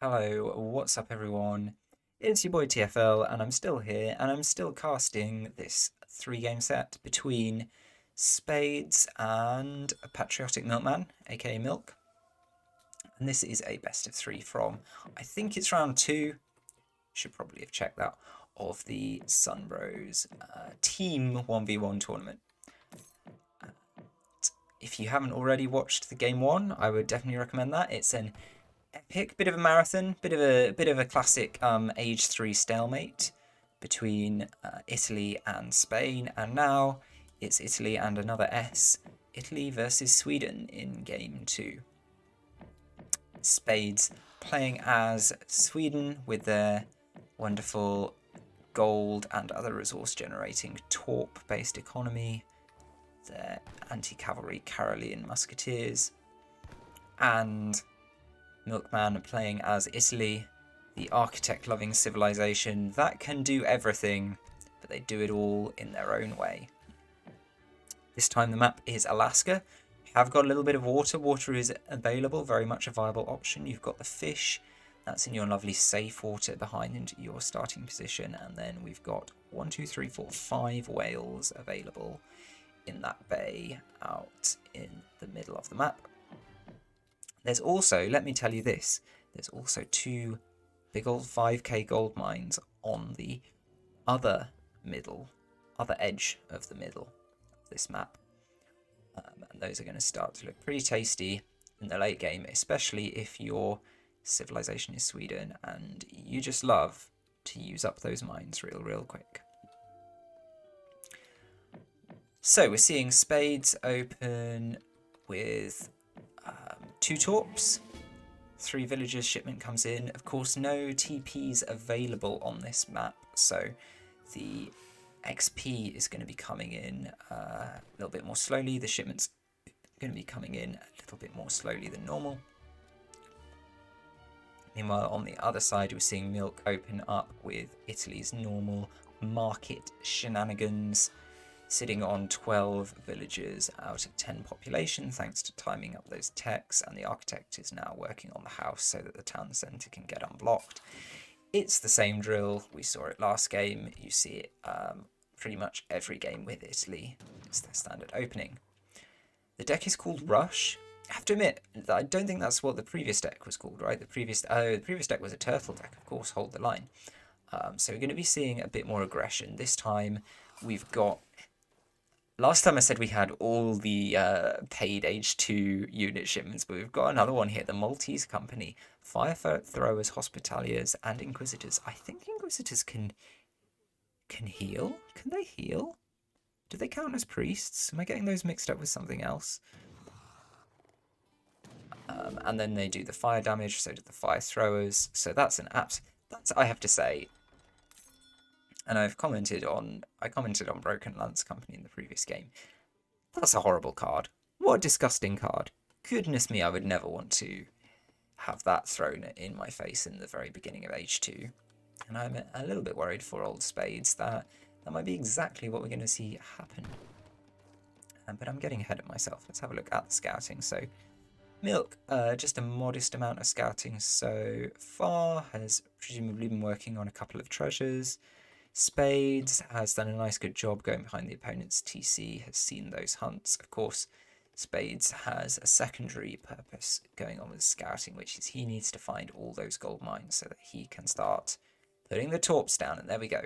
Hello, what's up everyone? It's your boy TFL and I'm still here and I'm still casting this three-game set between Spades and a Patriotic Milkman, aka Milk. And this is a best of three from, I think it's round two, should probably have checked that, of the Sunbros Team 1v1 tournament. If you haven't already watched the game one, I would definitely recommend that. It's an epic bit of a marathon, bit of a classic age 3 stalemate between Italy and Spain, and now it's Italy and another S, Italy versus Sweden in game 2. Spades playing as Sweden with their wonderful gold and other resource generating torp based economy, their anti-cavalry Caroline musketeers, and Milkman playing as Italy, the architect-loving civilization that can do everything, but they do it all in their own way. This time the map is Alaska. You have got a little bit of water. Water is available, very much a viable option. You've got the fish. That's in your lovely safe water behind your starting position. And then we've got 1, 2, 3, 4, 5 whales available in that bay out in the middle of the map. There's also, let me tell you this, there's also 2 big old 5k gold mines on the other edge of the middle of this map. And those are going to start to look pretty tasty in the late game, especially if your civilization is Sweden and you just love to use up those mines real quick. So we're seeing Spades open with 2 torps, 3 villagers, shipment comes in. Of course, no TPs available on this map, so the XP is going to be coming in a little bit more slowly. The shipment's going to be coming in a little bit more slowly than normal. Meanwhile, on the other side, we're seeing Milk open up with Italy's normal market shenanigans, sitting on 12 villagers out of 10 population, thanks to timing up those techs, and the architect is now working on the house so that the town centre can get unblocked. It's the same drill. We saw it last game. You see it pretty much every game with Italy. It's their standard opening. The deck is called Rush. I have to admit, I don't think that's what the previous deck was called, right? The previous deck was a turtle deck, of course, Hold the Line. So we're going to be seeing a bit more aggression. This time we've got... Last time I said we had all the paid H2 unit shipments, but we've got another one here, the Maltese Company. Fire Throwers, Hospitaliers, and Inquisitors. I think Inquisitors can heal? Can they heal? Do they count as priests? Am I getting those mixed up with something else? And then they do the fire damage, so do the Fire Throwers. So that's an that's, I have to say, and I commented on Broken Lance Company in the previous game. That's a horrible card. What a disgusting card. Goodness me, I would never want to have that thrown in my face in the very beginning of H2. And I'm a little bit worried for old Spades that might be exactly what we're going to see happen. But I'm getting ahead of myself. Let's have a look at the scouting. So Milk, just a modest amount of scouting so far, has presumably been working on a couple of treasures. Spades has done a nice good job going behind the opponent's TC, has seen those hunts. Of course, Spades has a secondary purpose going on with scouting, which is he needs to find all those gold mines so that he can start putting the torps down, and there we go.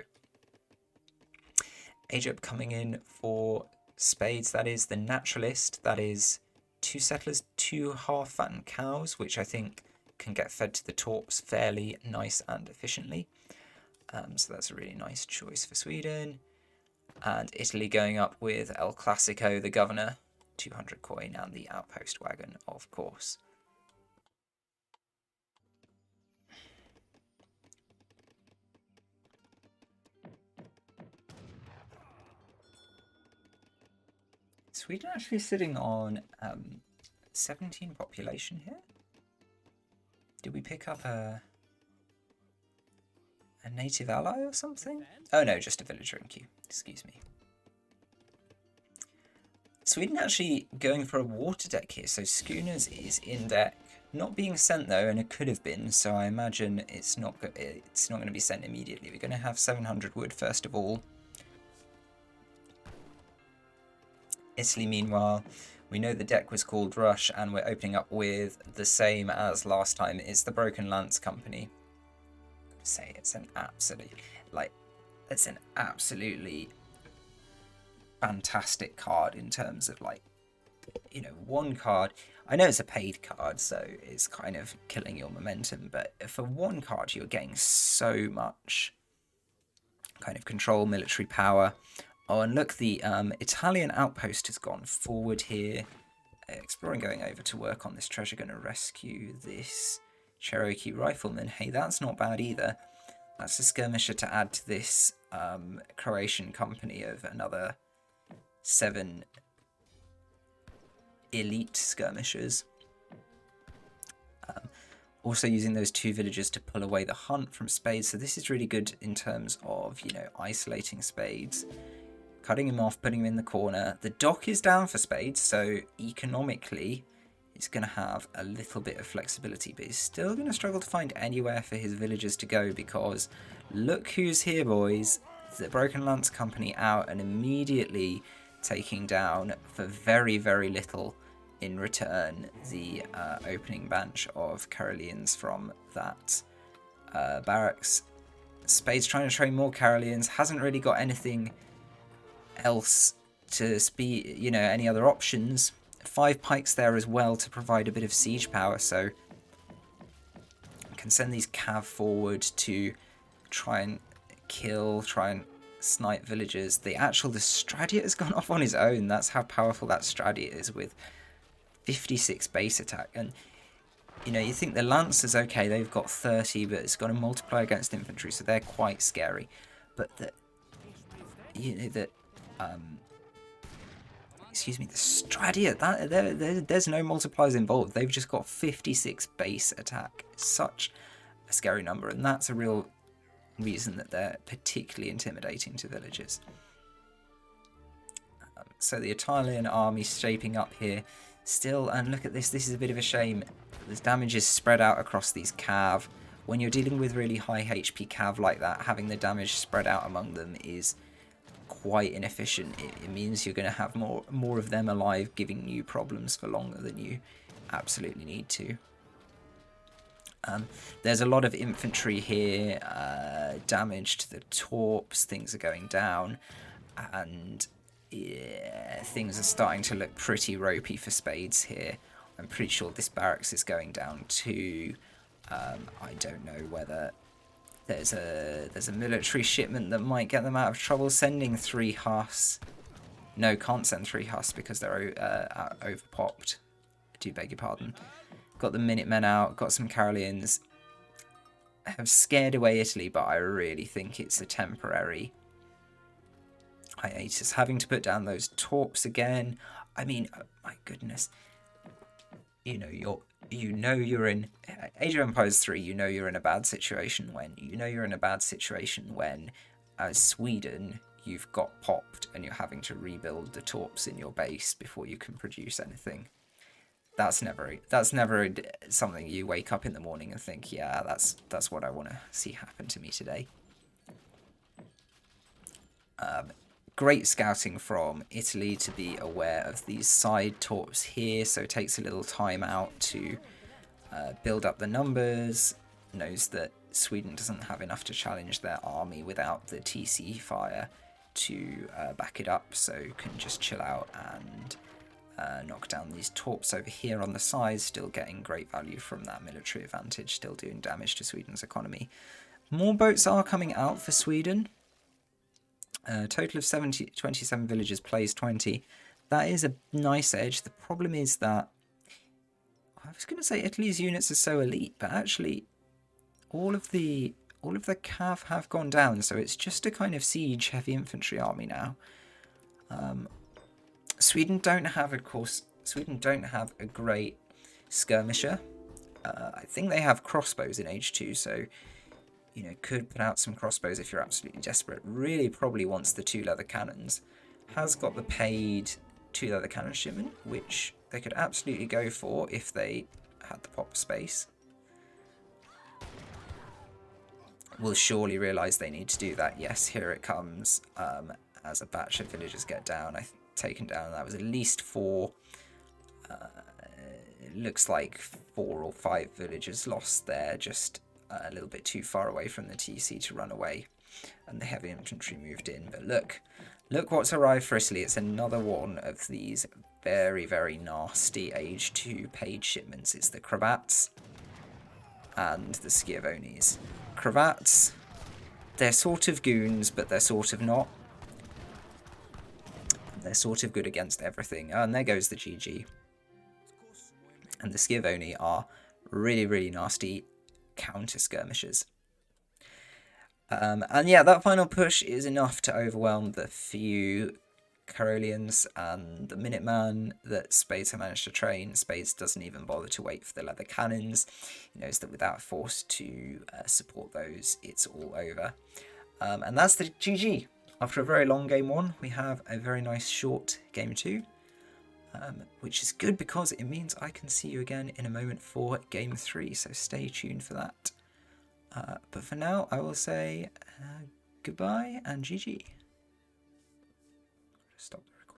Age up coming in for Spades, that is the Naturalist, that is 2 settlers, 2 half-fattened cows, which I think can get fed to the torps fairly nice and efficiently. So that's a really nice choice for Sweden. And Italy going up with El Clasico, the governor, 200 coin, and the outpost wagon, of course. Sweden actually sitting on 17 population here. Did we pick up a native ally or something? Oh no, just a villager in queue. Excuse me. Sweden actually going for a water deck here, so Schooners is in deck. Not being sent though, and it could have been, so I imagine it's not going to be sent immediately. We're going to have 700 wood first of all. Italy, meanwhile, we know the deck was called Rush, and we're opening up with the same as last time. It's the Broken Lance Company. Say it's an absolutely fantastic card in terms of one card. I know it's a paid card, so it's kind of killing your momentum, but for one card you're getting so much kind of control, military power. Oh, and look, the Italian outpost has gone forward here. Exploring going over to work on this treasure, going to rescue this Cherokee rifleman. Hey, that's not bad either. That's a skirmisher to add to this Croatian company of another 7 elite skirmishers. Also using those 2 villagers to pull away the hunt from Spades. So this is really good in terms of, isolating Spades. Cutting him off, putting him in the corner. The dock is down for Spades, so economically he's going to have a little bit of flexibility, but he's still going to struggle to find anywhere for his villagers to go, because look who's here, boys. The Broken Lance Company out and immediately taking down for very, very little in return the opening bunch of Karelians from that barracks. Spades trying to train more Karelians, hasn't really got anything else to speed, any other options. 5 pikes there as well to provide a bit of siege power, so I can send these cav forward to try and snipe villagers. The Stradiot has gone off on his own. That's how powerful that Stradiot is, with 56 base attack. And you think the Lancers, okay, they've got 30, but it's got a multiplier against infantry, so they're quite scary. But the Stradiot, there's no multipliers involved. They've just got 56 base attack. Such a scary number, and that's a real reason that they're particularly intimidating to villagers. So the Italian army shaping up here still, and look at this. This is a bit of a shame. This damage is spread out across these cav. When you're dealing with really high HP cav like that, having the damage spread out among them is quite inefficient. It means you're going to have more of them alive, giving you problems for longer than you absolutely need to. There's a lot of infantry here, damage to the torps, things are going down, and yeah, things are starting to look pretty ropey for Spades here. I'm pretty sure this barracks is going down too. I don't know whether there's a military shipment that might get them out of trouble. Sending 3 Huss. No, can't send 3 Huss because they're overpopped. I do beg your pardon. Got the Minutemen out, got some Karelians. Have scared away Italy, but I really think it's a temporary hiatus. Having to put down those torps again. I mean, oh my goodness. You're in Age of Empires 3. You're in a bad situation when, as Sweden, you've got popped and you're having to rebuild the torps in your base before you can produce anything. That's never something you wake up in the morning and think, yeah, that's what I want to see happen to me today. Great scouting from Italy to be aware of these side torps here, so it takes a little time out to build up the numbers. Knows that Sweden doesn't have enough to challenge their army without the TC fire to back it up, so can just chill out and knock down these torps over here on the side, still getting great value from that military advantage, still doing damage to Sweden's economy. More boats are coming out for Sweden. Total of 27 villagers plays 20. That is a nice edge. The problem is that I was going to say Italy's units are so elite, but actually all of the cav have gone down, so it's just a kind of siege heavy infantry army now. Sweden don't have a great skirmisher. I think they have crossbows in Age 2, so could put out some crossbows if you're absolutely desperate. Really probably wants the 2 leather cannons. Has got the paid 2 leather cannon shipment, which they could absolutely go for if they had the pop space will surely realise they need to do that. Yes, here it comes. As a batch of villagers get down, taken down. That was at least 4. It looks like 4 or 5 villagers lost there, just a little bit too far away from the TC to run away, and the heavy infantry moved in. But look what's arrived for Italy. It's another one of these very, very nasty Age 2 paid shipments. It's the cravats and the Schiavonis. Cravats, they're sort of goons, but they're sort of not. They're sort of good against everything. Oh, and there goes the GG. And the Schiavoni are really, really nasty counter-skirmishers. And yeah, that final push is enough to overwhelm the few Carolians and the Minuteman that Spades have managed to train. Spades doesn't even bother to wait for the leather cannons. He knows that without force to support those, it's all over. And that's the GG. After a very long game 1, we have a very nice short game 2. Which is good because it means I can see you again in a moment for game 3, so stay tuned for that. But for now, I will say goodbye and GG. Stop.